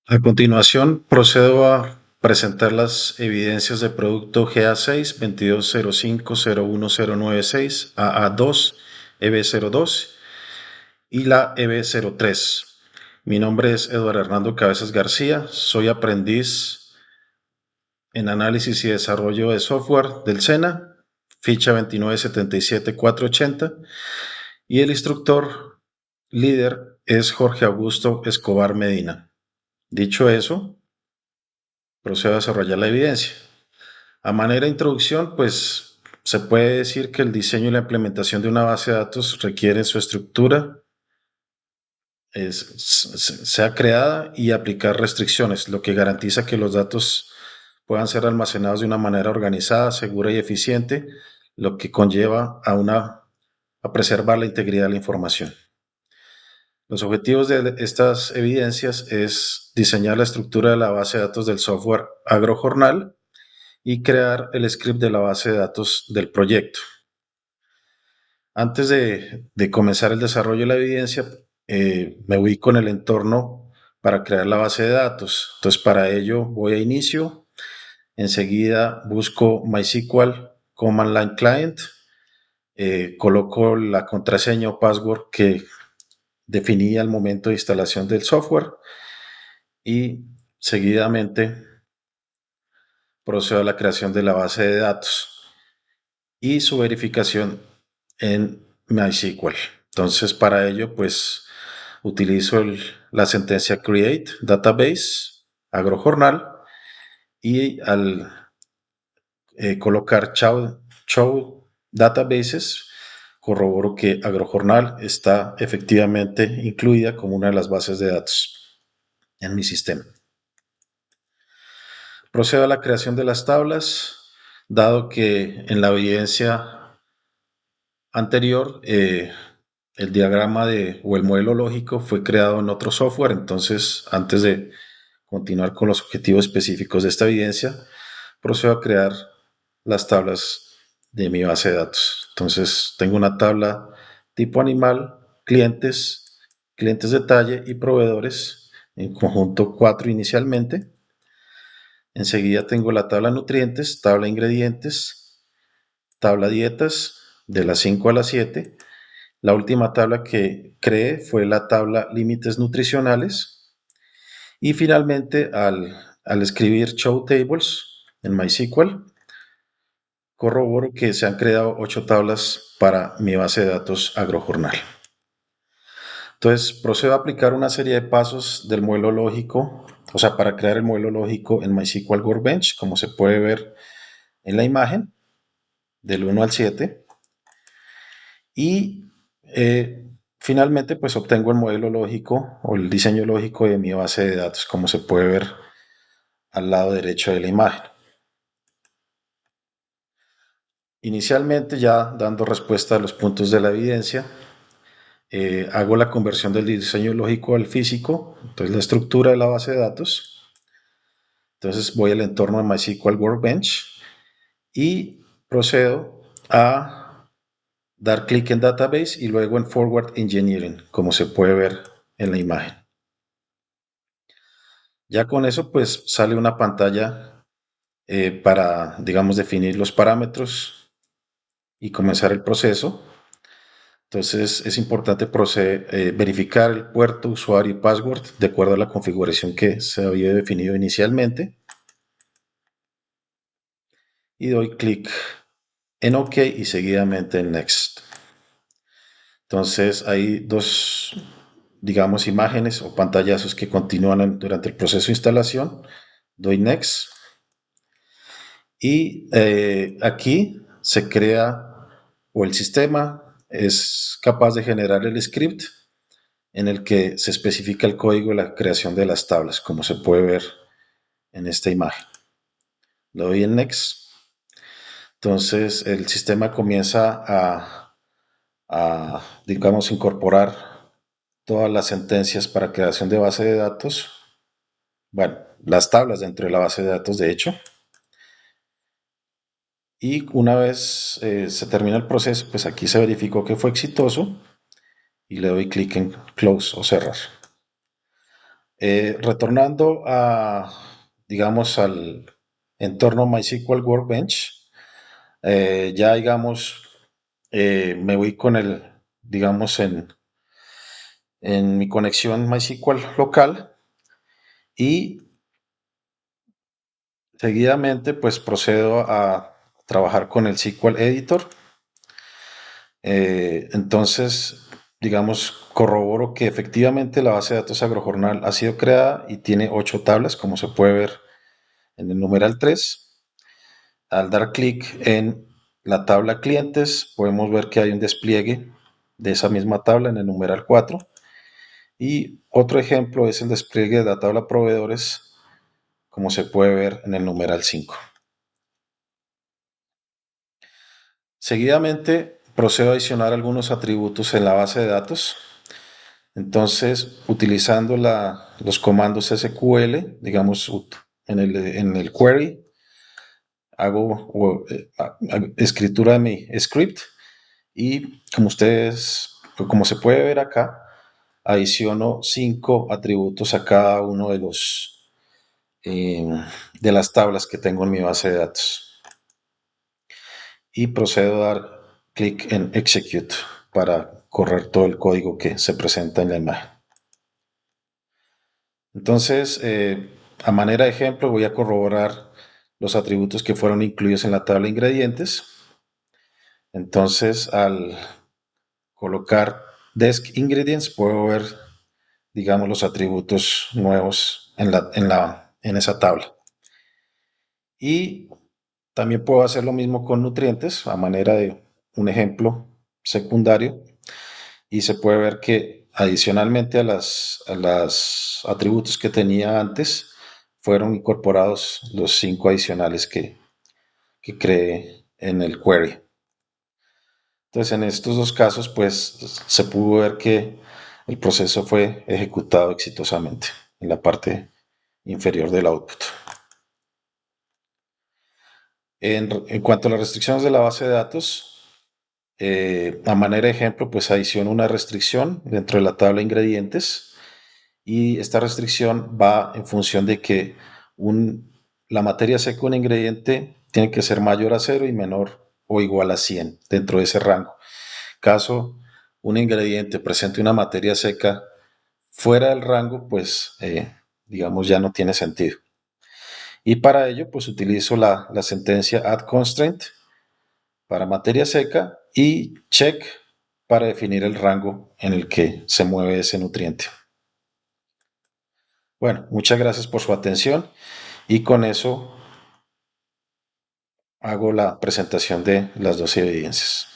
A continuación, procedo a presentar las evidencias de producto GA6 22050196, AA2, EB02 y la EB03. Mi nombre es Eduardo Hernando Cabezas García, soy aprendiz en análisis y desarrollo de software del SENA, ficha 2977480, y el instructor líder es Jorge Augusto Escobar Medina. Dicho eso, procedo a desarrollar la evidencia. A manera de introducción, pues se puede decir que el diseño y la implementación de una base de datos requiere su estructura, sea creada y aplicar restricciones, lo que garantiza que los datos puedan ser almacenados de una manera organizada, segura y eficiente, lo que conlleva a preservar la integridad de la información. Los objetivos de estas evidencias es diseñar la estructura de la base de datos del software AgroJornal y crear el script de la base de datos del proyecto. Antes de comenzar el desarrollo de la evidencia, me ubico en el entorno para crear la base de datos. Entonces, para ello voy a inicio, enseguida busco MySQL Command Line Client, coloco la contraseña o password que definí al momento de instalación del software y seguidamente procedo a la creación de la base de datos y su verificación en MySQL. Entonces, para ello, pues utilizo la sentencia create database agrojornal y al colocar show databases, corroboro que agrojornal está efectivamente incluida como una de las bases de datos en mi sistema. Procedo a la creación de las tablas, dado que en la evidencia anterior el diagrama o el modelo lógico fue creado en otro software. Entonces, antes de continuar con los objetivos específicos de esta evidencia, procedo a crear las tablas de mi base de datos. Entonces, tengo una tabla tipo animal, clientes, clientes detalle y proveedores, en conjunto 4 inicialmente. Enseguida tengo la tabla nutrientes, tabla ingredientes, tabla dietas de las 5 a las 7. La última tabla que creé fue la tabla límites nutricionales. Y finalmente, al escribir show tables en MySQL, corroboro que se han creado 8 tablas para mi base de datos agrojornal. Entonces, procedo a aplicar una serie de pasos del modelo lógico, o sea, para crear el modelo lógico en MySQL Workbench, como se puede ver en la imagen, del 1 al 7. Y finalmente, pues obtengo el modelo lógico o el diseño lógico de mi base de datos, como se puede ver al lado derecho de la imagen. Inicialmente, ya dando respuesta a los puntos de la evidencia, hago la conversión del diseño lógico al físico, entonces la estructura de la base de datos. Entonces voy al entorno de MySQL Workbench y procedo a dar clic en Database y luego en Forward Engineering, como se puede ver en la imagen. Ya con eso, pues sale una pantalla para, digamos, definir los parámetros y comenzar el proceso. Entonces es importante verificar el puerto, usuario y password de acuerdo a la configuración que se había definido inicialmente. Y doy clic en OK y seguidamente en Next. Entonces hay dos, digamos, imágenes o pantallazos que continúan durante el proceso de instalación. Doy Next y aquí se crea o el sistema es capaz de generar el script en el que se especifica el código de la creación de las tablas, como se puede ver en esta imagen. Le doy en Next. Entonces el sistema comienza digamos, incorporar todas las sentencias para creación de base de datos. Bueno, las tablas dentro de la base de datos, de hecho. Y una vez se termina el proceso, pues aquí se verificó que fue exitoso y le doy clic en Close o cerrar. Retornando digamos, al entorno MySQL Workbench, ya digamos, me voy con digamos, en mi conexión MySQL local y seguidamente pues procedo a trabajar con el SQL Editor. Entonces, digamos, corroboro que efectivamente la base de datos agrojornal ha sido creada y tiene 8 tablas, como se puede ver en el numeral 3. Al dar clic en la tabla clientes, podemos ver que hay un despliegue de esa misma tabla en el numeral 4. Y otro ejemplo es el despliegue de la tabla proveedores, como se puede ver en el numeral 5. Seguidamente, procedo a adicionar algunos atributos en la base de datos. Entonces, utilizando los comandos SQL, digamos, en el query, hago escritura de mi script y como se puede ver acá, adiciono 5 atributos a cada uno eh, de las tablas que tengo en mi base de datos. Y procedo a dar clic en Execute para correr todo el código que se presenta en la imagen. Entonces, a manera de ejemplo, voy a corroborar los atributos que fueron incluidos en la tabla de ingredientes. Entonces, al colocar Desk Ingredients, puedo ver, digamos, los atributos nuevos en esa tabla. Y también puedo hacer lo mismo con nutrientes, a manera de un ejemplo secundario. Y se puede ver que adicionalmente a las atributos que tenía antes, fueron incorporados los 5 adicionales que creé en el query. Entonces, en estos dos casos, pues se pudo ver que el proceso fue ejecutado exitosamente en la parte inferior del output. En cuanto a las restricciones de la base de datos, a manera de ejemplo, pues adiciono una restricción dentro de la tabla de ingredientes y esta restricción va en función de que la materia seca de un ingrediente tiene que ser mayor a 0 y menor o igual a 100 dentro de ese rango. Caso un ingrediente presente una materia seca fuera del rango, pues digamos ya no tiene sentido. Y para ello, pues utilizo la sentencia add constraint para materia seca y check para definir el rango en el que se mueve ese nutriente. Bueno, muchas gracias por su atención y con eso hago la presentación de las dos evidencias.